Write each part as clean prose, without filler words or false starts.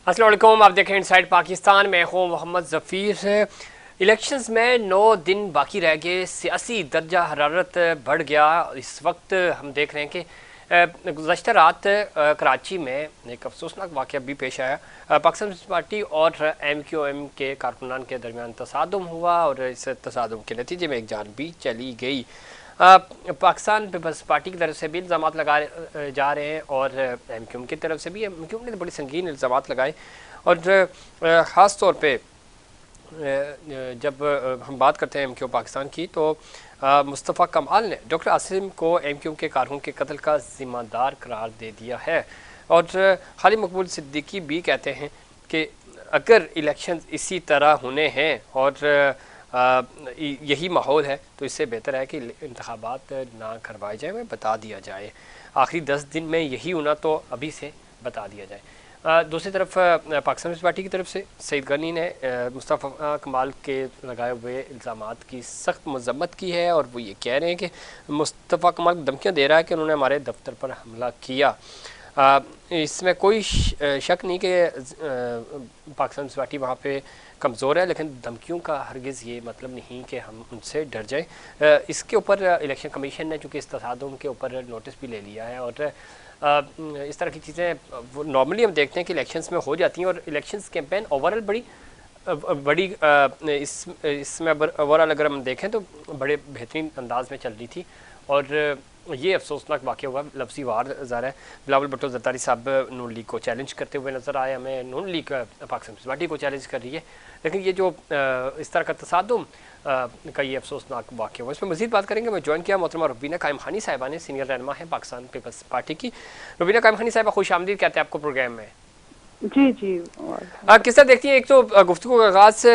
अस्सलाम वालेकुम, आप देखें इनसाइड पाकिस्तान में हूँ मोहम्मद ज़फ़ीर। इलेक्शंस में 9 दिन बाकी रह गए, सियासी दर्जा हरारत बढ़ गया। इस वक्त हम देख रहे हैं कि गुज़श्ता रात कराची में एक अफसोसनाक वाक़या भी पेश आया। पाकिस्तान पीपल्स पार्टी और MQM के कारकुनान के दरमियान तसादुम हुआ और इस तसादुम के नतीजे में एक जान भी चली गई। पाकिस्तान पीपल्स पार्टी की तरफ से भी इल्ज़ाम लगाए जा रहे हैं और MQM की तरफ से भी। MQM ने बड़ी संगीन इल्ज़ाम लगाए और ख़ास तौर पे जब हम बात करते हैं MQM पाकिस्तान की तो मुस्तफ़ा कमाल ने डॉक्टर आसिम को MQM के कारकुन के कत्ल का ज़िम्मेदार करार दे दिया है। और खालिद मकबूल सिद्दीकी भी कहते हैं कि अगर इलेक्शन इसी तरह होने हैं और यही माहौल है तो इससे बेहतर है कि इंतखाबात ना करवाए जाए, मैं बता दिया जाए। आखिरी 10 दिन में यही होना तो अभी से बता दिया जाए। दूसरी तरफ पाकिस्तान पीपल्स पार्टी की तरफ से सईद गनी ने मुस्तफ़ा कमाल के लगाए हुए इल्ज़ामात की सख्त मजम्मत की है और वो ये कह रहे हैं कि मुस्तफ़ा कमाल धमकियाँ दे रहा है कि उन्होंने हमारे दफ्तर पर हमला किया। इसमें कोई शक नहीं कि पाकिस्तान पीपल्स पार्टी वहाँ पे कमज़ोर है, लेकिन धमकियों का हरगिज़ ये मतलब नहीं कि हम उनसे डर जाएं। इसके ऊपर इलेक्शन कमीशन ने चूँकि इस तसादुम के ऊपर नोटिस भी ले लिया है और इस तरह की चीज़ें नॉर्मली हम देखते हैं कि इलेक्शंस में हो जाती हैं और इलेक्शंस कैंपेन ओवरऑल बड़ी इसमें ओवरऑल अगर हम देखें तो बड़े बेहतरीन अंदाज में चल रही थी। और ये अफसोसनाक वाक़या हुआ, लफ्ज़ी वार ज़ाहिर है। बिलावल भुट्टो ज़रदारी साहब नून लीग को चैलेंज करते हुए नज़र आए, हमें नून लीग पाकिस्तान पीपल्स पार्टी को चैलेंज कर रही है, लेकिन ये जो इस तरह का तसादुम का ये अफसोसनाक वाक़या हुआ, इसमें मज़ीद बात करेंगे। मैं ज्वाइन किया मोहतरमा रुबीना कायम खानी साहिबा ने, सीनियर रहनुमा है पाकिस्तान पीपल्स पार्टी की। रुबीना कायम खानी साहिबा, खुश आमदीद कहते हैं आपको प्रोग्राम में। जी जी। किस तरह देखती हैं, एक तो गुफ्तगू का आगाज़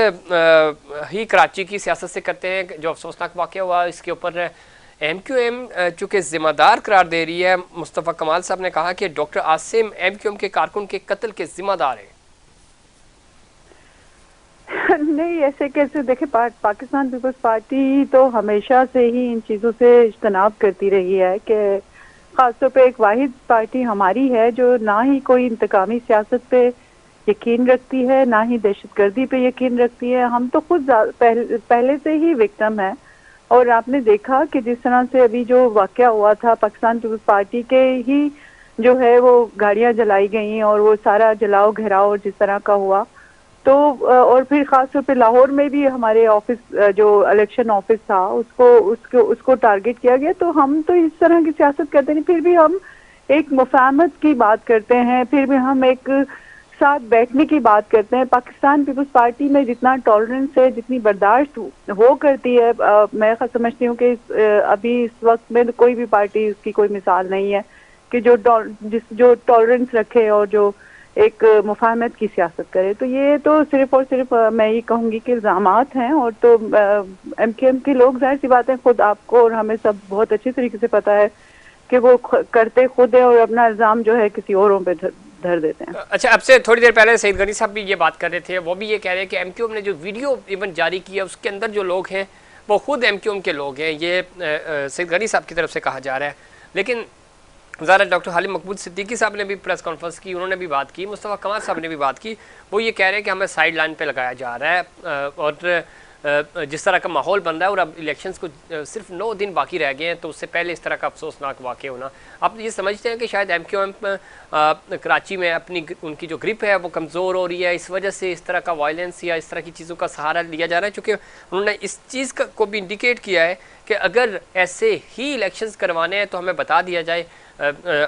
ही कराची की सियासत से करते हैं, जो अफसोसनाक वाक़या हुआ इसके ऊपर MQM चूँकि ज़िम्मेदार करार दे रही है। मुस्तफ़ा कमाल साहब ने कहा कि डॉक्टर आसिम MQM के कारकुन के कत्ल के ज़िम्मेदार हैं। नहीं, ऐसे कैसे देखे। पाकिस्तान पीपल्स पार्टी तो हमेशा से ही इन चीज़ों से इज्तनाब करती रही है कि ख़ासतौर पे एक वाहिद पार्टी हमारी है जो ना ही कोई इंतकामी सियासत पे यकीन रखती है, ना ही दहशतगर्दी पे यकीन रखती है। हम तो खुद पहले से ही विक्टिम है। और आपने देखा कि जिस तरह से अभी जो वाक़या हुआ था, पाकिस्तान पीपल्स पार्टी के ही जो है वो गाड़ियां जलाई गई और वो सारा जलाओ घेराव जिस तरह का हुआ, तो और फिर खास तौर पे लाहौर में भी हमारे ऑफिस जो इलेक्शन ऑफिस था उसको टारगेट किया गया। तो हम तो इस तरह की सियासत करते नहीं, फिर भी हम एक मुफाहमत की बात करते हैं, फिर भी हम एक साथ बैठने की बात करते हैं। पाकिस्तान पीपल्स पार्टी में जितना टॉलरेंस है, जितनी बर्दाश्त वो करती है, मैं समझती हूँ कि अभी इस वक्त में कोई भी पार्टी उसकी कोई मिसाल नहीं है कि जो टॉलरेंस रखे और जो एक मुफाहमत की सियासत करे। तो ये तो सिर्फ और सिर्फ मैं ये कहूँगी कि इल्ज़ामात हैं। और तो MQM के लोग, जाहिर सी बात है, खुद आपको और हमें सब बहुत अच्छी तरीके से पता है कि वो करते खुद है और अपना इल्ज़ाम जो है किसी औरों पे धर देते हैं। अच्छा, अब से थोड़ी देर पहले सईद गनी साहब भी ये बात कर रहे थे, वो भी ये कह रहे हैं कि MQM ने जो वीडियो इवन जारी किया उसके अंदर जो लोग हैं वो खुद MQM के लोग हैं, ये सईद गनी साहब की तरफ से कहा जा रहा है। लेकिन ज़रा डॉक्टर खालिद मकबूल सिद्दीकी साहब ने भी प्रेस कॉन्फ्रेंस की, उन्होंने भी बात की, मुस्तफ़ा कमाल साहब ने भी बात की। वो ये कह रहे हैं कि हमें साइड लाइन पे लगाया जा रहा है और जिस तरह का माहौल बन रहा है और अब इलेक्शंस को सिर्फ 9 दिन बाकी रह गए हैं, तो उससे पहले इस तरह का अफसोसनाक वाक़या होना, आप ये समझते हैं कि शायद MQM कराची में अपनी उनकी जो ग्रिप है वो कमज़ोर हो रही है, इस वजह से इस तरह का वायलेंस या इस तरह की चीज़ों का सहारा लिया जा रहा है? चूँकि उन्होंने इस चीज़ को भी इंडिकेट किया है कि अगर ऐसे ही इलेक्शंस करवाने हैं तो हमें बता दिया जाए,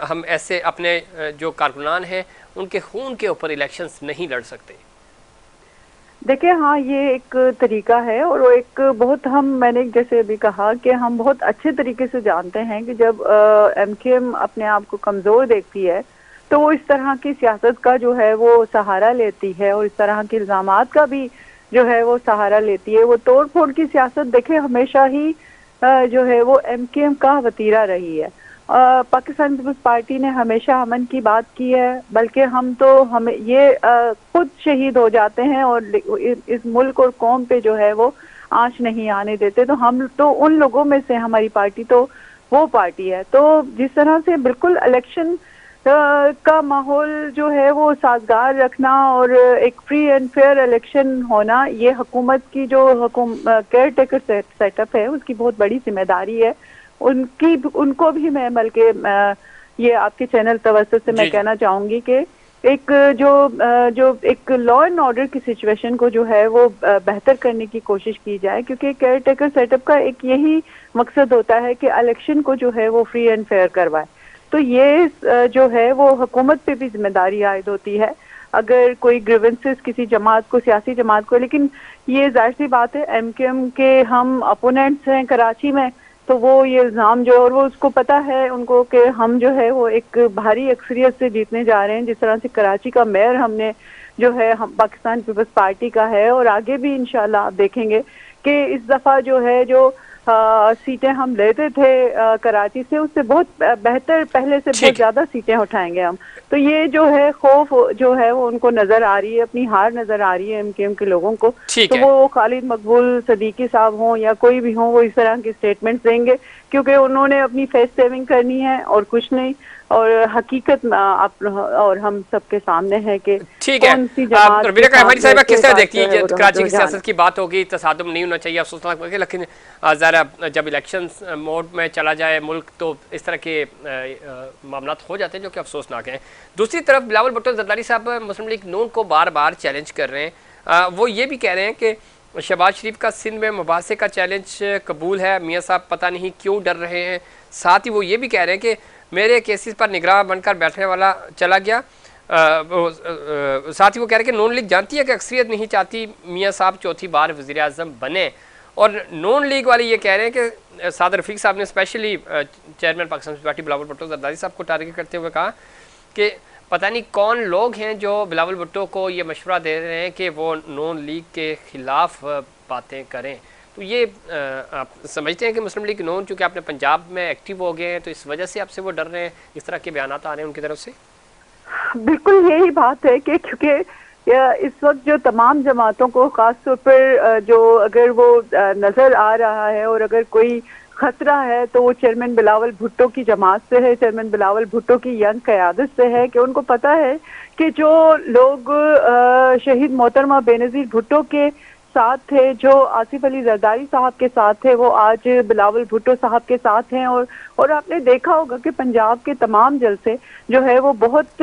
हम ऐसे अपने जो कारकुनान हैं उनके खून के ऊपर इलेक्शंस नहीं लड़ सकते। देखिए, हाँ, ये एक तरीका है और वो एक बहुत मैंने जैसे अभी कहा कि हम बहुत अच्छे तरीके से जानते हैं कि जब MQM अपने आप को कमज़ोर देखती है तो वो इस तरह की सियासत का जो है वो सहारा लेती है और इस तरह के इल्ज़ामात का भी जो है वो सहारा लेती है। वो तोड़ फोड़ की सियासत देखिए हमेशा ही जो है वो MQM का वतीरा रही है। पाकिस्तान पीपल्स पार्टी ने हमेशा अमन की बात की है, बल्कि हम तो हमें ये खुद शहीद हो जाते हैं और इस मुल्क और कौम पे जो है वो आंच नहीं आने देते। तो हम तो उन लोगों में से, हमारी पार्टी तो वो पार्टी है। तो जिस तरह से बिल्कुल इलेक्शन का माहौल जो है वो साजगार रखना और एक फ्री एंड फेयर इलेक्शन होना, ये हुकूमत की जो केयर टेकर सेटअप है उसकी बहुत बड़ी जिम्मेदारी है। उनको भी मैं बल्कि ये आपके चैनल तवज्जो से मैं कहना चाहूंगी कि एक जो एक लॉ एंड ऑर्डर की सिचुएशन को जो है वो बेहतर करने की कोशिश की जाए, क्योंकि केयर टेकर सेटअप का एक यही मकसद होता है कि इलेक्शन को जो है वो फ्री एंड फेयर करवाए। तो ये जो है वो हुकूमत पे भी जिम्मेदारी आयद होती है अगर कोई ग्रीवेंसेस किसी जमात को, सियासी जमात को। लेकिन ये जाहिर सी बात है एमकेएम के हम अपोनेंट्स हैं कराची में, तो वो ये इल्ज़ाम जो, और वो उसको पता है उनको कि हम जो है वो एक भारी अक्सरियत से जीतने जा रहे हैं। जिस तरह से कराची का मेयर हमने जो है हम पाकिस्तान पीपल्स पार्टी का है, और आगे भी इंशाल्लाह आप देखेंगे कि इस दफ़ा जो है जो सीटें हम लेते थे कराची से, उससे बहुत बेहतर, पहले से बहुत ज्यादा सीटें उठाएंगे हम। तो ये जो है खौफ जो है वो उनको नजर आ रही है, अपनी हार नजर आ रही है एमकेएम के लोगों को। तो वो खालिद मकबूल सदीकी साहब हों या कोई भी हो, वो इस तरह के स्टेटमेंट्स देंगे क्योंकि उन्होंने अपनी फेस सेविंग करनी है और कुछ नहीं। और हकीकत आप और हम सबके सामने है कि कौन सी जमात हमारी साहिबा किस तरह देखती है कराची की सियासत की बात होगी, तसादुम नहीं होना चाहिए अफसोसनाक, लेकिन ज़रा जब इलेक्शन मोड में चला जाए मुल्क तो इस तरह के मामला हो जाते हैं जो कि अफसोसनाक हैं। दूसरी तरफ बिलावल भुट्टो जरदारी साहब मुस्लिम लीग नून को बार बार चैलेंज कर रहे हैं। वो ये भी कह रहे हैं कि शहबाज शरीफ का सिंध में मुबासे का चैलेंज कबूल है, मियाँ साहब पता नहीं क्यों डर रहे हैं। साथ ही वो ये भी कह रहे हैं कि मेरे केसेस पर निगरान बनकर बैठने वाला चला गया। साथ ही वो कह रहे हैं कि नून लीग जानती है कि अक्सरियत नहीं चाहती मियाँ साहब चौथी बार वज़ीर आज़म बने। और नून लीग वाले ये कह रहे हैं कि साद रफीक साहब ने स्पेशली चेयरमैन पाकिस्तान पीपल्स पार्टी बिलावल भुट्टो जरदारी साहब को टारगेट करते हुए कहा कि पता नहीं कौन लोग हैं जो बिलावल भुट्टो को ये मशवरा दे रहे हैं कि वो नून लीग के ख़िलाफ़ बातें करें। तो ये आप समझते हैं कि मुस्लिम लीग नून चूँकि आपने पंजाब में एक्टिव हो गए हैं तो इस वजह से आपसे वो डर रहे हैं, इस तरह के बयान आ रहे हैं उनकी तरफ से? बिल्कुल यही बात है कि क्योंकि इस वक्त जो तमाम जमातों को ख़ास तौर पर जो अगर वो नज़र आ रहा है और अगर कोई खतरा है तो वो चेयरमैन बिलावल भुट्टो की जमात से है, चेयरमैन बिलावल भुट्टो की यंग क़यादत से है कि उनको पता है कि जो लोग शहीद मोहतरमा बेनज़ीर भुट्टो के साथ थे, जो आसिफ अली जरदारी साहब के साथ थे, वो आज बिलावल भुट्टो साहब के साथ हैं। और आपने देखा होगा कि पंजाब के तमाम जलसे जो है वो बहुत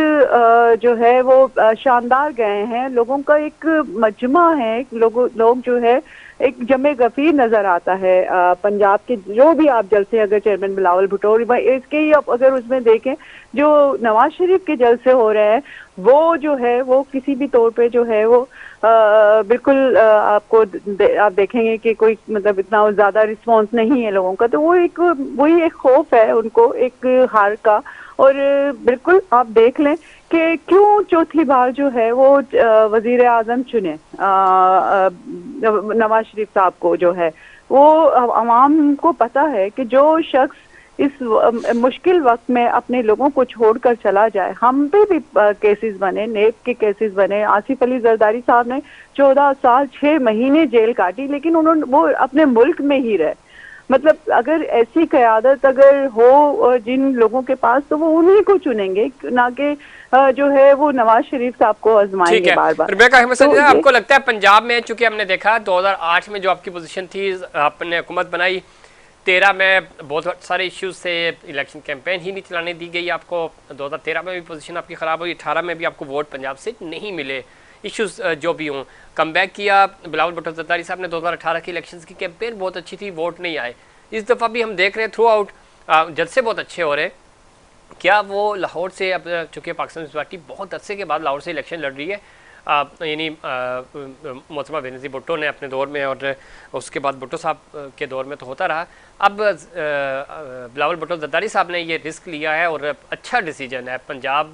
जो है वो शानदार गए हैं। लोगों का एक मजमा है, लोग जो है एक जमे गफीर नजर आता है पंजाब के जो भी आप जलसे अगर चेयरमैन बिलावल भुट्टो इसके ही आप अगर उसमें देखें जो नवाज शरीफ के जलसे हो रहे हैं वो जो है वो किसी भी तौर पे जो है वो बिल्कुल आपको आप देखेंगे कि कोई मतलब इतना ज्यादा रिस्पांस नहीं है लोगों का। तो वो एक वही एक खौफ है उनको एक हार का। और बिल्कुल आप देख लें कि क्यों चौथी बार जो है वो वजीर आजम चुने नवाज शरीफ साहब को, जो है वो अवाम को पता है कि जो शख्स इस मुश्किल वक्त में अपने लोगों को छोड़कर चला जाए। हम पे भी केसेस बने, नेब के केसेस बने, आसिफ अली जरदारी साहब ने 14 साल 6 महीने जेल काटी, लेकिन उन्होंने वो अपने मुल्क में ही रहे। मतलब अगर ऐसी क़यादत अगर हो जिन लोगों के पास, तो वो उन्हीं को चुनेंगे, ना कि जो है वो नवाज शरीफ साहब को आजमाएंगे बार बार। तो आपको लगता है पंजाब में, चूंकि हमने देखा 2008 में जो आपकी पोजीशन थी, आपने हुकूमत बनाई, 13 में बहुत सारे इश्यूज से इलेक्शन कैंपेन ही नहीं चलाने दी गई आपको, 2013 में भी पोजीशन आपकी ख़राब हुई, 18 में भी आपको वोट पंजाब से नहीं मिले, इश्यूज जो भी हों। कम बैक किया बिलावल भुट्टो जरदारी साहब ने, 2018 की इलेक्शंस की कैंपेन बहुत अच्छी थी, वोट नहीं आए। इस दफ़ा भी हम देख रहे हैं थ्रू आउट जलसे बहुत अच्छे हो रहे हैं। क्या वो लाहौर से, अब चूँकि पाकिस्तान पीपल्स पार्टी बहुत अरसे के बाद लाहौर से इलेक्शन लड़ रही है, यानी मोहतरमा बेनज़ीर भुट्टो ने अपने दौर में और उसके बाद भुट्टो साहब के दौर में तो होता रहा, अब बिलावल भुट्टो जरदारी साहब ने ये रिस्क लिया है और अच्छा डिसीजन है। पंजाब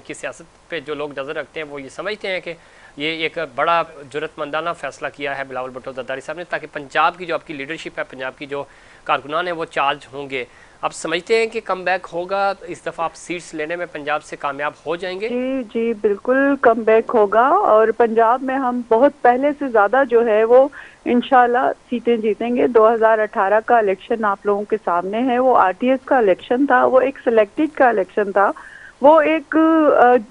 की सियासत पे जो लोग नज़र रखते हैं वो ये समझते हैं कि ये एक बड़ा जुर्रतमंदाना फ़ैसला किया है बिलावल भुट्टो जरदारी साहब ने, ताकि पंजाब की जो आपकी लीडरशिप है, पंजाब की जो कारकुनान है वो चार्ज होंगे। आप समझते हैं कि कम बैक होगा, इस दफ़ा आप सीट्स लेने में पंजाब से कामयाब हो जाएंगे? जी जी बिल्कुल कम बैक होगा और पंजाब में हम बहुत पहले से ज़्यादा जो है वो इंशाल्लाह सीटें जीतेंगे। 2018 का इलेक्शन आप लोगों के सामने है, वो आरटीएस का इलेक्शन था, वो एक सिलेक्टेड का इलेक्शन था वो एक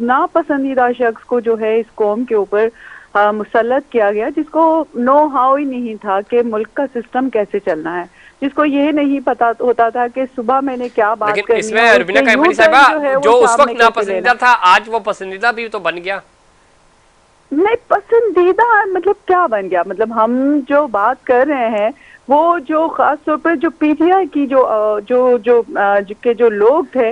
नापसंदीदा शख्स को जो है इस कौम के ऊपर मुसल्लत किया गया, जिसको नो हाउ ही नहीं था कि मुल्क का सिस्टम कैसे चलना है, जिसको ये नहीं पता होता था कि सुबह मैंने क्या बात लेकिन करनी है इसमें और रुबीना उसके यू कायमानी टर्न साहिबा, जो है वो जो उस शाम वक्त में कैसे लेना। नापसंदीदा था आज वो पसंदीदा भी तो बन गया। नहीं, पसंदीदा मतलब क्या बन गया, मतलब हम जो बात कर रहे हैं वो जो खास तौर पर जो पीटीआई की जो लोग थे,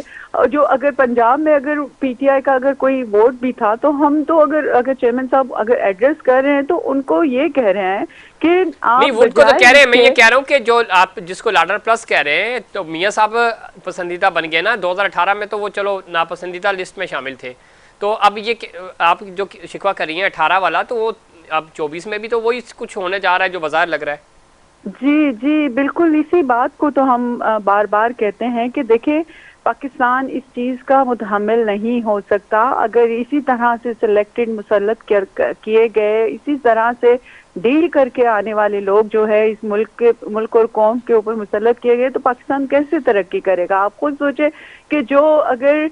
जो अगर पंजाब में अगर पीटीआई का अगर कोई वोट भी था तो हम तो अगर चेयरमैन साहब अगर एड्रेस कर रहे हैं तो उनको ये कह रहे हैं कि नहीं, आप वो उनको तो बजाय कह रहे हैं, मैं ये इसके। कह रहा हूँ कि जो आप जिसको लाडर प्लस कह रहे हैं, तो मियाँ साहब पसंदीदा बन गए ना 2018 में, तो वो चलो नापसंदीदा लिस्ट में शामिल थे। तो अब ये आप जो शिकवा कर रही हैं 18 वाला, तो वो अब 24 में भी तो वही कुछ होने जा रहा है जो बाजार लग रहा है। जी जी, बिल्कुल इसी बात को तो हम बार बार कहते हैं कि देखिए, पाकिस्तान इस चीज़ का मुतहम्मिल नहीं हो सकता अगर इसी तरह से सिलेक्टेड मुसल्लत किए गए, इसी तरह से डील करके आने वाले लोग जो है इस मुल्क और कौम के ऊपर मुसल्लत किए गए, तो पाकिस्तान कैसे तरक्की करेगा। आप खुद सोचे कि जो अगर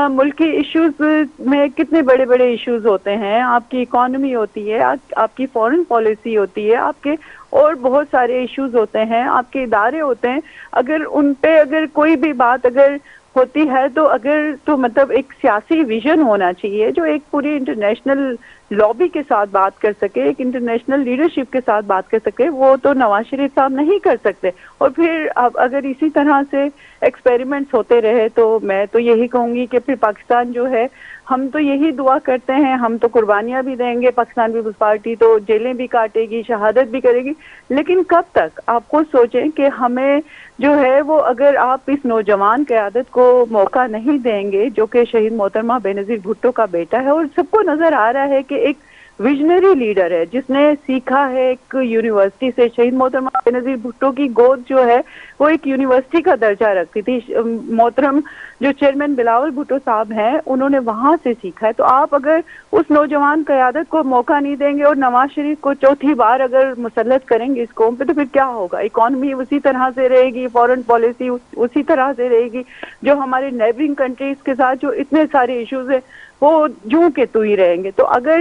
मुल्की इश्यूज में कितने बड़े बड़े इश्यूज होते हैं, आपकी इकॉनमी होती है, आपकी फॉरेन पॉलिसी होती है, आपके और बहुत सारे इश्यूज होते हैं, आपके इदारे होते हैं, अगर उन पे अगर कोई भी बात अगर होती है तो मतलब एक सियासी विजन होना चाहिए जो एक पूरी इंटरनेशनल लॉबी के साथ बात कर सके, एक इंटरनेशनल लीडरशिप के साथ बात कर सके। वो तो नवाज शरीफ साहब नहीं कर सकते। और फिर अब अगर इसी तरह से एक्सपेरिमेंट्स होते रहे तो मैं तो यही कहूंगी कि फिर पाकिस्तान जो है, हम तो यही दुआ करते हैं, हम तो कुर्बानियां भी देंगे, पाकिस्तान पीपल्स पार्टी तो जेलें भी काटेगी, शहादत भी करेगी, लेकिन कब तक। आप खुद सोचें कि हमें जो है वो, अगर आप इस नौजवान क़यादत को मौका नहीं देंगे जो कि शहीद मोहतरमा बेनज़ीर भुट्टो का बेटा है, और सबको नजर आ रहा है कि एक विजनरी लीडर है जिसने सीखा है एक यूनिवर्सिटी से। शहीद मोहतरमा बेनज़ीर भुट्टो की गोद जो है वो एक यूनिवर्सिटी का दर्जा रखती थी। मोहतरम जो चेयरमैन बिलावल भुट्टो साहब हैं उन्होंने वहां से सीखा है। तो आप अगर उस नौजवान क़यादत को मौका नहीं देंगे और नवाज शरीफ को चौथी बार अगर मुसल्लत करेंगे इस कौम पे, तो फिर क्या होगा। इकॉनमी उसी तरह से रहेगी, फॉरेन पॉलिसी उसी तरह से रहेगी, जो हमारे नेबरिंग कंट्रीज के साथ जो इतने सारे इश्यूज है वो जूं के तू ही रहेंगे। तो अगर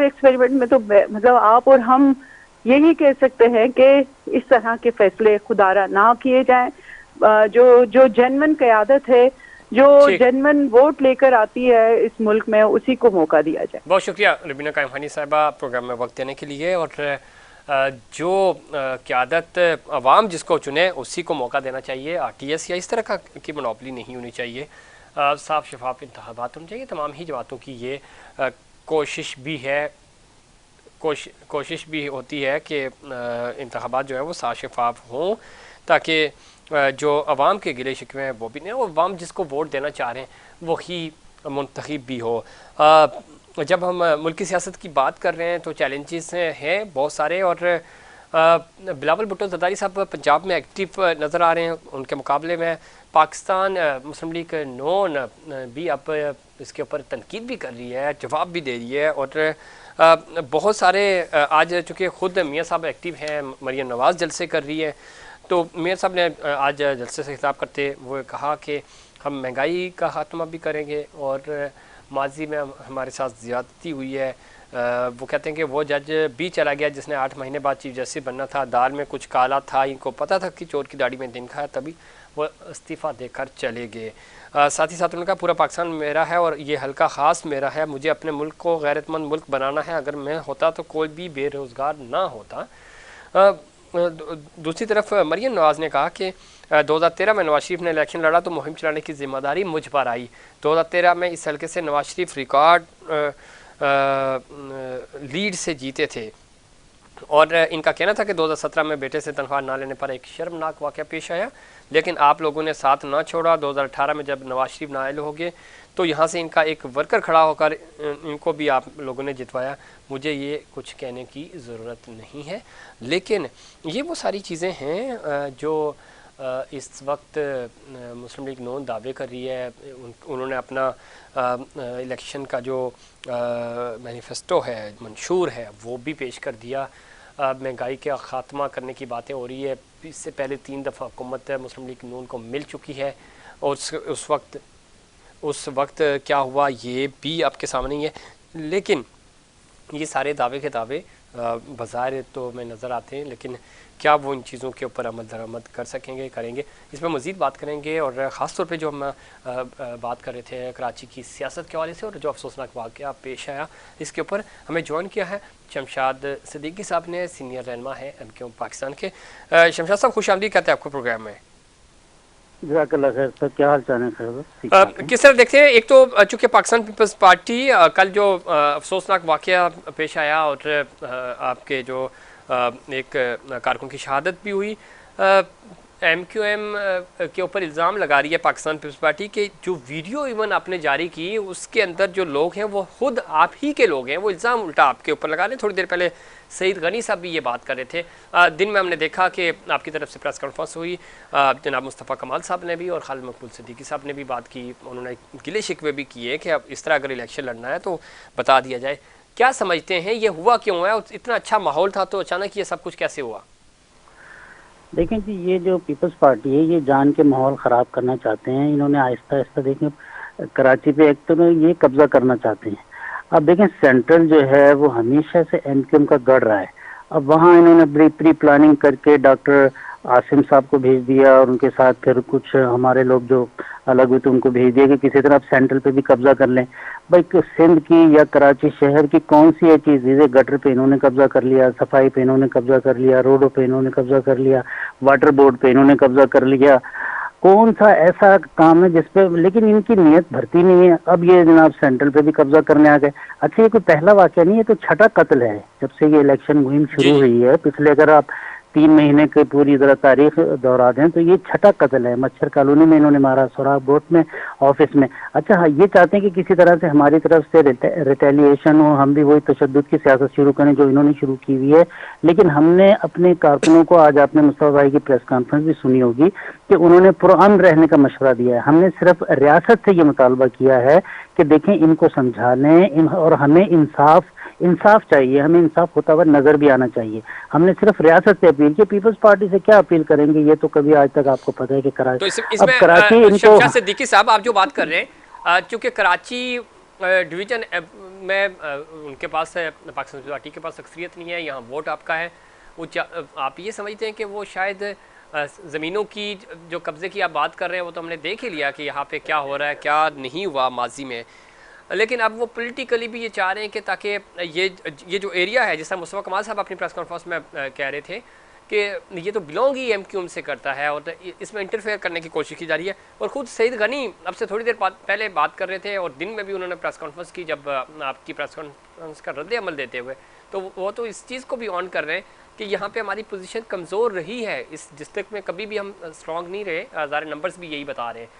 एक्सपेरिमेंट में, तो मतलब आप और हम यही कह सकते हैं कि इस तरह के फैसले खुदारा ना किए जाएं। जो जेन्युइन क़यादत है, जो ठीक, जेन्युइन वोट लेकर आती है इस मुल्क में, उसी को मौका दिया जाए। बहुत शुक्रिया रुबीना कायमानी साहिबा प्रोग्राम में वक्त देने के लिए। और जो क़यादत अवाम जिसको चुने उसी को मौका देना चाहिए। RTS या इस तरह की मनोपली नहीं होनी चाहिए। साफ शफाफ इंतखाबात होने चाहिए। तमाम ही जमातों की ये कोशिश भी है, कोशिश भी होती है कि इंतखाबात जो है वो साफ शफाफ हों, ताकि जो अवाम के गिले शिकवे हैं वो भी नहीं, और अवाम जिसको वोट देना चाह रहे हैं वही मुंतखब भी हो। जब हम मुल्क की सियासत की बात कर रहे हैं तो चैलेंजेस हैं बहुत सारे। और बिलावल भुट्टो ज़रदारी साहब पंजाब में एक्टिव नज़र आ रहे हैं, उनके मुकाबले में पाकिस्तान मुस्लिम लीग नून भी अब इसके ऊपर तनकीद भी कर रही है, जवाब भी दे रही है। और बहुत सारे आज चूँकि ख़ुद मियाँ साहब एक्टिव हैं, मरियम नवाज़ जलसे कर रही है, तो मियाँ साहब ने आज जलसे से खिताब करते हुए कहा कि हम महंगाई का खात्मा भी करेंगे और माजी में हमारे साथ ज़्यादती हुई है। वो कहते हैं कि वो जज भी चला गया जिसने 8 महीने बाद चीफ जस्टिस बनना था, दाल में कुछ काला था, इनको पता था कि चोर की दाढ़ी में दिन खाया, तभी वो इस्तीफ़ा देकर चले गए। साथ ही साथ उन्होंने कहा पूरा पाकिस्तान मेरा है और ये हल्का ख़ास मेरा है, मुझे अपने मुल्क को गैरतमंद मुल्क बनाना है, अगर मैं होता तो कोई भी बेरोज़गार ना होता। दूसरी तरफ मरियम नवाज़ ने कहा कि 2013 में नवाज शरीफ ने इलेक्शन लड़ा तो मुहिम चलाने की जिम्मेदारी मुझ पर आई। 2013 में इस हल्के से नवाज शरीफ रिकॉर्ड लीड से जीते थे। और इनका कहना था कि 2017 में बेटे से तनख्वाह ना लेने पर एक शर्मनाक वाक़या पेश आया, लेकिन आप लोगों ने साथ ना छोड़ा। 2018 में जब नवाज शरीफ नाअहल हो गए तो यहाँ से इनका एक वर्कर खड़ा होकर इनको भी आप लोगों ने जितवाया। मुझे ये कुछ कहने की ज़रूरत नहीं है, लेकिन ये वो सारी चीज़ें हैं जो इस वक्त मुस्लिम लीग नून दावे कर रही है। उन्होंने अपना इलेक्शन का जो मैनिफेस्टो है, मंशूर है, वो भी पेश कर दिया। महंगाई का ख़ात्मा करने की बातें हो रही है। इससे पहले 3 दफ़ा हुकूमत मुस्लिम लीग नून को मिल चुकी है और उस वक्त उस वक्त क्या हुआ ये भी आपके सामने ही है। लेकिन ये सारे दावे के दावे बाज़ाहिर तो में नज़र आते हैं, लेकिन क्या वो इन चीज़ों के ऊपर अमल दरामद कर सकेंगे, करेंगे, इस पर मज़ीद बात करेंगे। और ख़ास तौर पे जो हम बात कर रहे थे कराची की सियासत के हवाले से और जो अफसोसनाक वाक़या पेश आया, इसके ऊपर हमें ज्वाइन किया है शमशाद सिद्दीकी साहब ने, सीनियर रहनुमा है MQM पाकिस्तान के। शमशाद साहब खुश आमदीद कहते हैं आपको प्रोग्राम में। जज़ाकल्लाह खैर सर, क्या हाल चाल है सर? किस तरह देखते हैं, एक तो चूँकि पाकिस्तान पीपल्स पार्टी कल जो अफसोसनाक वाक़या पेश आया और आपके जो एक कारकुन की शहादत भी हुई, MQM के ऊपर इल्ज़ाम लगा रही है पाकिस्तान पीपल्स पार्टी के जो वीडियो इवन आपने जारी की उसके अंदर जो लोग हैं वो खुद आप ही के लोग हैं, वो इल्ज़ाम उल्टा आपके ऊपर लगा रहे हैं। थोड़ी देर पहले सईद गनी साहब भी ये बात कर रहे थे। दिन में हमने देखा कि आपकी तरफ से प्रेस कॉन्फ्रेंस हुई, जनाब मुस्तफ़ा कमाल साहब ने भी और खालिद मकबूल सिद्दीकी साहब ने भी बात की। उन्होंने गिले शिकवे भी किए कि अब इस तरह अगर इलेक्शन लड़ना है तो बता दिया जाए। क्या समझते हैं ये हुआ क्यों है? इतना अच्छा माहौल था तो अचानक ये सब कुछ कैसे हुआ? देखें जी, ये जो पीपल्स पार्टी है ये जान के माहौल ख़राब करना चाहते हैं। इन्होंने आहिस्ता आहिस्ता देखें कराची पे एक तो ये कब्जा करना चाहते हैं। अब देखें सेंट्रल जो है वो हमेशा से MQM का गढ़ रहा है। अब वहाँ इन्होंने प्री प्लानिंग करके डॉक्टर आसिम साहब को भेज दिया और उनके साथ फिर कुछ हमारे लोग जो अलग हुए थे उनको भेज दिया कि किसी तरह सेंट्रल पे भी कब्जा कर लें। भाई सिंध की या कराची शहर की कौन सी है चीज़, जैसे गटर पे इन्होंने कब्जा कर लिया, सफाई पे इन्होंने कब्जा कर लिया, रोडों पे इन्होंने कब्जा कर लिया, वाटर बोर्ड पे इन्होंने कब्जा कर लिया। कौन सा ऐसा काम है जिसपे, लेकिन इनकी नीयत भरती नहीं है। अब ये जनाब सेंट्रल पे भी कब्जा करने आ गए। अच्छा, ये कोई पहला वाकया नहीं है, तो छठा कत्ल है जब से ये इलेक्शन मुहिम शुरू हुई है। पिछले अगर आप 3 महीने की पूरी तरह तारीख दोहरा दें तो ये छठा कत्ल है। मच्छर कॉलोनी में इन्होंने मारा, सोराब बोट में, ऑफिस में। अच्छा हाँ, ये चाहते हैं कि किसी तरह से हमारी तरफ से रिटेलिएशन हो, हम भी वही तशद्दुद की सियासत शुरू करें जो इन्होंने शुरू की हुई है। लेकिन हमने अपने कारकुनों को, आज आपने मुस्तफा भाई की प्रेस कॉन्फ्रेंस भी सुनी होगी कि उन्होंने पुरअमन रहने का मशवरा दिया है। हमने सिर्फ रियासत से ये मुतालबा किया है कि देखें इनको समझा लें और हमें इंसाफ चाहिए, हमें इंसाफ होता हुआ नजर भी आना चाहिए। हमने सिर्फ रियासत से अपील की, पीपल्स पार्टी से क्या अपील करेंगे? ये तो कभी आज तक आपको पता है कि कराची, तो इसमें कराची इनको शमशाद सिद्दीकी साहब आप जो बात कर रहे हैं, चूँकि कराची डिवीज़न में उनके पास पाकिस्तान पार्टी के पास अक्सरियत नहीं है, यहाँ वोट आपका है, वो आप ये समझते हैं कि वो शायद ज़मीनों की जो कब्ज़े की आप बात कर रहे हैं वो तो हमने देख ही लिया कि यहाँ पे क्या हो रहा है, क्या नहीं हुआ माजी में, लेकिन अब वो पॉलिटिकली भी ये चाह रहे हैं कि ताकि ये जो एरिया है, जिस तरह मुस्तफ़ा कमाल साहब अपनी प्रेस कॉन्फ्रेंस में कह रहे थे कि ये तो बिलोंग ही MQM से करता है और इसमें इंटरफेयर करने की कोशिश की जा रही है। और ख़ुद सईद गनी अब से थोड़ी देर पहले बात कर रहे थे और दिन में भी उन्होंने प्रेस कॉन्फ्रेंस की, जब आपकी प्रेस कॉन्फ्रेंस का रद्द अमल देते हुए, तो वो तो इस चीज़ को भी ऑन कर रहे हैं कि यहाँ पे हमारी पोजीशन कमज़ोर रही है, इस डिस्ट्रिक्ट में कभी भी हम स्ट्रॉन्ग नहीं रहे, सारे नंबर्स भी यही बता रहे हैं।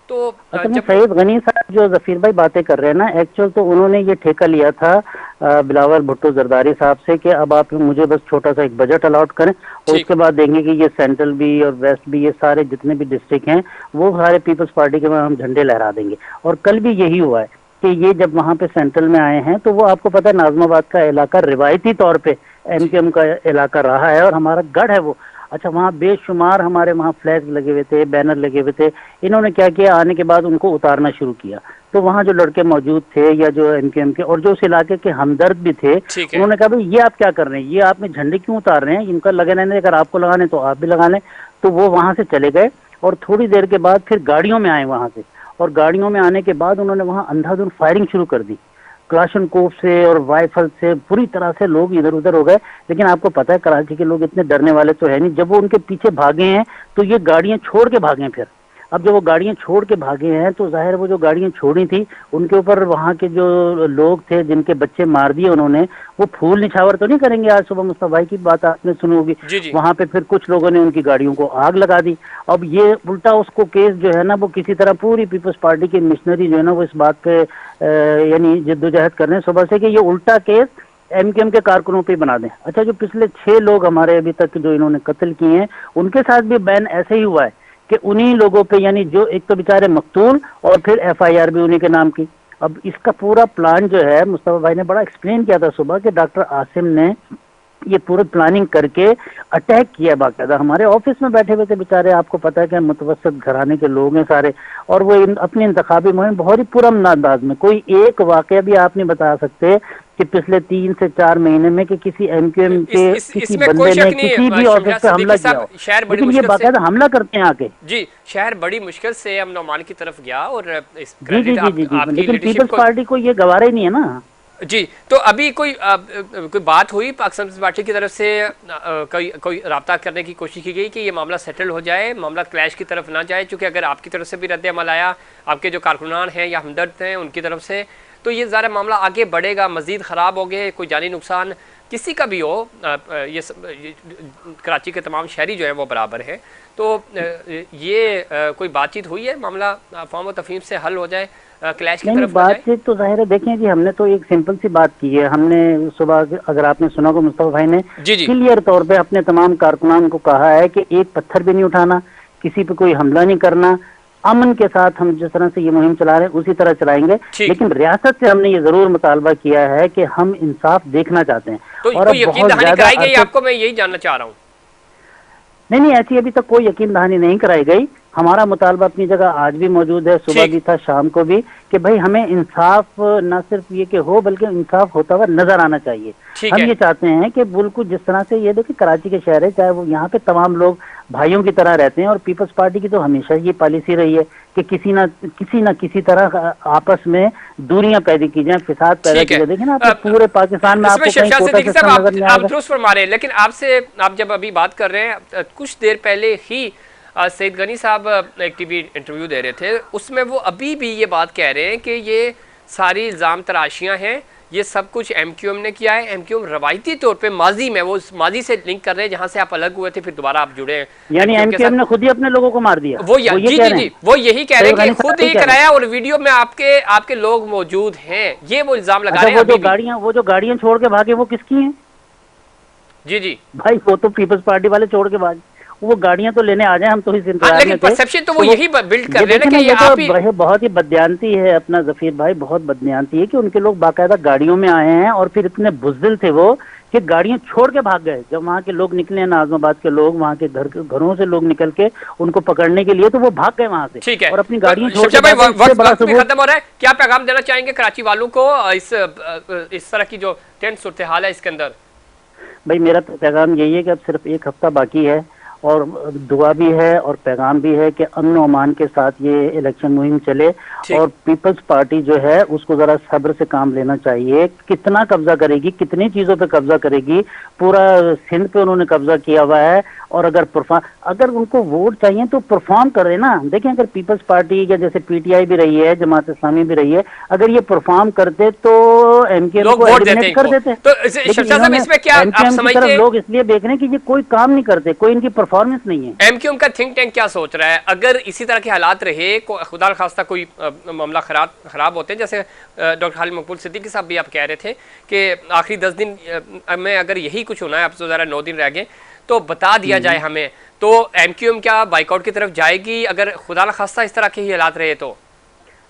तो जब सईद गनी साहब जो जफीर भाई बातें कर रहे हैं ना, एक्चुअल तो उन्होंने ये ठेका लिया था बिलावल भुट्टो जरदारी साहब से कि अब आप मुझे बस छोटा सा एक बजट अलाउट करें और उसके बाद देंगे कि ये सेंट्रल भी और वेस्ट भी, ये सारे जितने भी डिस्ट्रिक्ट हैं वो सारे पीपल्स पार्टी के हम झंडे लहरा देंगे। और कल भी यही हुआ है कि ये जब वहाँ पे सेंट्रल में आए हैं तो वो आपको पता है नाजमाबाद का इलाका रिवायती तौर पे MQM का इलाका रहा है और हमारा गढ़ है वो। अच्छा, वहाँ बेशुमार हमारे वहाँ फ्लैग लगे हुए थे, बैनर लगे हुए थे। इन्होंने क्या किया, आने के बाद उनको उतारना शुरू किया। तो वहाँ जो लड़के मौजूद थे या जो MQM के और जो उस इलाके के हमदर्द भी थे, उन्होंने कहा भाई ये आप क्या कर रहे हैं, ये आपने झंडे क्यों उतार रहे हैं, इनका लगे रहने, अगर आपको लगाने तो आप भी लगा लें। तो वो वहाँ से चले गए और थोड़ी देर के बाद फिर गाड़ियों में आए वहाँ से, और गाड़ियों में आने के बाद उन्होंने वहाँ अंधाधुंध फायरिंग शुरू कर दी, क्लाशनकोफ से और राइफल से। पूरी तरह से लोग इधर उधर हो गए। लेकिन आपको पता है कराची के लोग इतने डरने वाले तो है नहीं। जब वो उनके पीछे भागे हैं तो ये गाड़ियां छोड़ के भागे। फिर अब जब वो गाड़ियां छोड़ के भागे हैं तो जाहिर वो जो गाड़ियां छोड़ी थी उनके ऊपर वहाँ के जो लोग थे जिनके बच्चे मार दिए उन्होंने, वो फूल निछावर तो नहीं करेंगे। आज सुबह मुस्तफा भाई की बात आपने सुनी होगी, वहाँ पे फिर कुछ लोगों ने उनकी गाड़ियों को आग लगा दी। अब ये उल्टा उसको केस जो है ना वो किसी तरह पूरी पीपल्स पार्टी की मिशनरी जो है ना वो इस बात पे यानी जद्दोजहद कर रहे हैं सुबह से कि ये उल्टा केस MQM के कारकुनों पे बना दें। अच्छा, जो पिछले 6 लोग हमारे अभी तक जो इन्होंने कत्ल किए हैं उनके साथ भी बैन ऐसे ही हुआ है कि उन्हीं लोगों पे, यानी जो एक तो बेचारे मकतूल और फिर FIR भी उन्हीं के नाम की। अब इसका पूरा प्लान जो है मुस्तफा भाई ने बड़ा एक्सप्लेन किया था सुबह कि डॉक्टर आसिम ने ये पूरी प्लानिंग करके अटैक किया बाकायदा। हमारे ऑफिस में बैठे हुए थे बेचारे, आपको पता है कि मुतवस्सित घराने के लोग हैं सारे, और वो अपनी इंतखाबी मुहिम बहुत ही पुरअमन अंदाज में, कोई एक वाकया भी आप नहीं बता सकते कि पिछले 3 से 4 महीने में कि किसी एमक्यूएम के किसी बंदे ने किसी भी ऑफिस पे हमला किया हो, लेकिन ये बाकायदा हमला करते हैं आके। जी, शहर बड़ी मुश्किल से अमन ओमान की तरफ गया और इस जी जी जी जी, लेकिन पीपल्स पार्टी को ये गवारा ही नहीं है ना। जी, तो अभी कोई बात हुई पाकिस्तान पीपल्स पार्टी की तरफ से, कोई राब्ता करने की कोशिश की गई कि ये मामला सेटल हो जाए, मामला क्लैश की तरफ ना जाए? क्योंकि अगर आपकी तरफ से भी रद्द अमल आया, आपके जो कारकुनान हैं या हमदर्द हैं उनकी तरफ से, तो ये ज़रा मामला आगे बढ़ेगा, मज़ीद ख़राब हो गए, कोई जानी नुकसान किसी का भी हो, ये कराची के तमाम शहरी जो हैं वो बराबर हैं। तो ये कोई बातचीत हुई है, मामला अफ़वाह व तफ़हीम से हल हो जाए, क्लैश की तरफ? बातचीत तो जाहिर है, देखें जी हमने तो एक सिंपल सी बात की है। हमने सुबह, अगर आपने सुना को, मुस्तफा भाई ने क्लियर तौर पे अपने तमाम कारकुनान को कहा है कि एक पत्थर भी नहीं उठाना, किसी पे कोई हमला नहीं करना, अमन के साथ हम जिस तरह से ये मुहिम चला रहे हैं उसी तरह चलाएंगे। लेकिन रियासत से हमने ये जरूर मुतालबा किया है कि हम इंसाफ देखना चाहते हैं। तो और यकीन दहानी कराई गई आपको? मैं यही जानना चाह रहा हूँ। नहीं, ऐसी अभी तक कोई यकीन दहानी नहीं कराई गई। हमारा मुतालबा अपनी जगह आज भी मौजूद है, सुबह भी था, शाम को भी, कि भाई हमें इंसाफ न सिर्फ ये कि हो, बल्कि इंसाफ होता हुआ नजर आना चाहिए। हम ये चाहते हैं कि बिल्कुल जिस तरह से ये देखिए कराची के शहर है, चाहे वो यहाँ पे तमाम लोग भाइयों की तरह रहते हैं, और पीपल्स पार्टी की तो हमेशा ये पॉलिसी रही है कि किसी ना किसी तरह आपस में दूरियां पैदा की जाए, फिसाद पैदा की जाए। देखिए ना, पूरे पाकिस्तान में आपको कहीं कोटा सिस्टम नजर नहीं आ रहा। फरमा रहे हैं, लेकिन आपसे, आप जब अभी बात कर रहे हैं, कुछ देर पहले ही सईद गनी साहब एक टीवी इंटरव्यू दे रहे थे, उसमें वो अभी भी ये बात कह रहे हैं कि ये सारी इल्ज़ाम तराशियां हैं, ये सब कुछ एमक्यूएम ने किया है। एमक्यूएम रवायती तौर पे माजी में, वो माजी से लिंक कर रहे हैं जहां से आप अलग हुए थे, फिर दोबारा आप जुड़े हैं, यानी एमक्यूएम ने खुद ही अपने लोगों को मार दिया। वो जी यही कह रहे हैं कि खुद ही कराया, और वीडियो में आपके लोग मौजूद हैं, ये वो इल्जाम लगा रहे हैं। वो जो गाड़ियां छोड़ के भागे वो किसकी हैं? जी भाई, वो तो पीपल्स पार्टी वाले छोड़ के भागे, वो गाड़ियां तो लेने आ जाए, हम तो इस इंतजार में थे। परसेप्शन तो वो यही बिल्ड कर रहे हैं कि ये आप ही बहुत ही बदयांती है अपना जफीर भाई, बहुत बदयांती है कि उनके लोग बाकायदा गाड़ियों में आए हैं और फिर इतने बुज़दिल थे वो कि गाड़ियां छोड़ के भाग गए। जब वहाँ के लोग निकले हैं, आजमाबाद के लोग, वहाँ के घरों से लोग निकल के उनको पकड़ने के लिए, तो वो भाग गए वहाँ से। ठीक है, और अपनी गाड़ियां छोड़ के वक्त भी खत्म हो रहा है, क्या पैगाम देना चाहेंगे कराची वालों को इस तरह की जो टेंस सूरत हाल है इसके अंदर? भाई, मेरा पैगाम यही है कि अब सिर्फ एक हफ्ता बाकी है, और दुआ भी है और पैगाम भी है कि अमन ओमान के साथ ये इलेक्शन मुहिम चले, और पीपल्स पार्टी जो है उसको जरा सब्र से काम लेना चाहिए। कितना कब्जा करेगी, कितनी चीजों पे कब्जा करेगी, पूरा सिंध पे उन्होंने कब्जा किया हुआ है। और अगर उनको वोट चाहिए तो परफॉर्म करे ना। देखें, अगर पीपल्स पार्टी या जैसे पीटीआई भी रही है, जमात इस्लामी भी रही है, अगर ये परफॉर्म करते तो एमक्यूएम को एलिमिनेट कर देते। लोग इसलिए देख रहे हैं कि ये कोई काम नहीं करते, कोई इनकी परफॉर्मेंस नहीं है। एमक्यूएम का थिंक टैंक क्या सोच रहा है? अगर इसी तरह के हालात रहे, खुदा खास्ता कोई मामला खराब होते हैं, जैसे डॉक्टर खालिद मकबूल सिद्दीकी साहब भी आप कह रहे थे कि आखिरी 10 दिन में अगर यही कुछ होना है, अब तो ज़रा 9 दिन रह गए, तो बता दिया जाए हमें, तो एमक्यूएम क्या बाइकआउट की तरफ जाएगी अगर खुदा न खास्ता इस तरह के ही हालात रहे तो?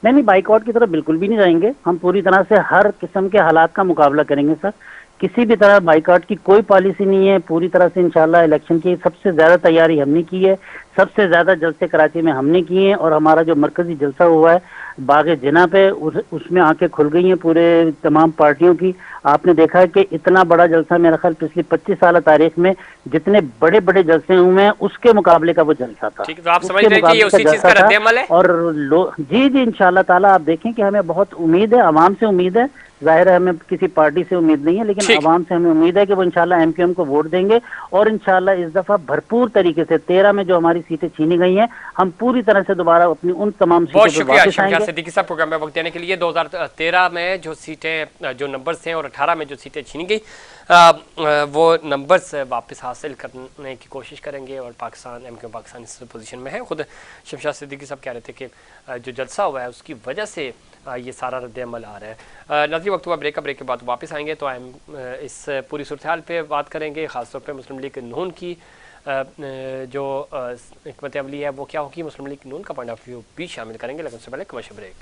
नहीं, बाइकआउट की तरफ बिल्कुल भी नहीं जाएंगे। हम पूरी तरह से हर किस्म के हालात का मुकाबला करेंगे सर। किसी भी तरह बाइकआउट की कोई पॉलिसी नहीं है। पूरी तरह से इंशाल्लाह इलेक्शन की सबसे ज्यादा तैयारी हमने की है, सबसे ज्यादा जलसे कराची में हमने किए हैं, और हमारा जो मरकजी जलसा हुआ है बागे जिना पे, उसमें आंखें खुल गई हैं पूरे तमाम पार्टियों की। आपने देखा है कि इतना बड़ा जलसा मेरा ख्याल पिछली 25 साल तारीख में जितने बड़े बड़े जलसे हुए हैं उसके मुकाबले का वो जलसा था। तो आप समझ रहे हैं कि ये उसी चीज का रद्द-ए-अमल है? और जी इंशाल्लाह ताला आप देखें कि हमें बहुत उम्मीद है, आवाम से उम्मीद है। जाहिर है हमें किसी पार्टी से उम्मीद नहीं है, लेकिन आवाम से हमें उम्मीद है कि वो इंशाल्लाह एमक्यूएम को वोट देंगे, और इंशाल्लाह इस दफा भरपूर तरीके से 13 में जो हमारी सीटें छीनी गई हैं, हम पूरी तरह से दोबारा अपनी उन तमाम सीटों पर वापस आएंगे। सिद्दीकी साहब प्रोग्राम में वक्त देने के लिए। 2013 में जो सीटें, जो नंबर्स हैं, और 18 में जो सीटें छीनी गई, वो नंबर्स वापस हासिल करने की कोशिश करेंगे, और पाकिस्तान एमक्यूएम पाकिस्तान इस पोजीशन में है। खुद शमशाद सिद्दीकी साहब कह रहे थे कि जो जलसा हुआ है उसकी वजह से ये सारा रद्द-ए-अमल आ रहा है। नाज़रीन, वक्त हुआ ब्रेक के बाद वापस आएंगे तो हम इस पूरी सूरत हाल पे बात करेंगे, ख़ासतौर पे मुस्लिम लीग नून की जो हिकमत अमली है वो क्या होगी, मुस्लिम लीग नून का पॉइंट ऑफ व्यू भी शामिल करेंगे। लेकिन उससे पहले कमर्शियल ब्रेक।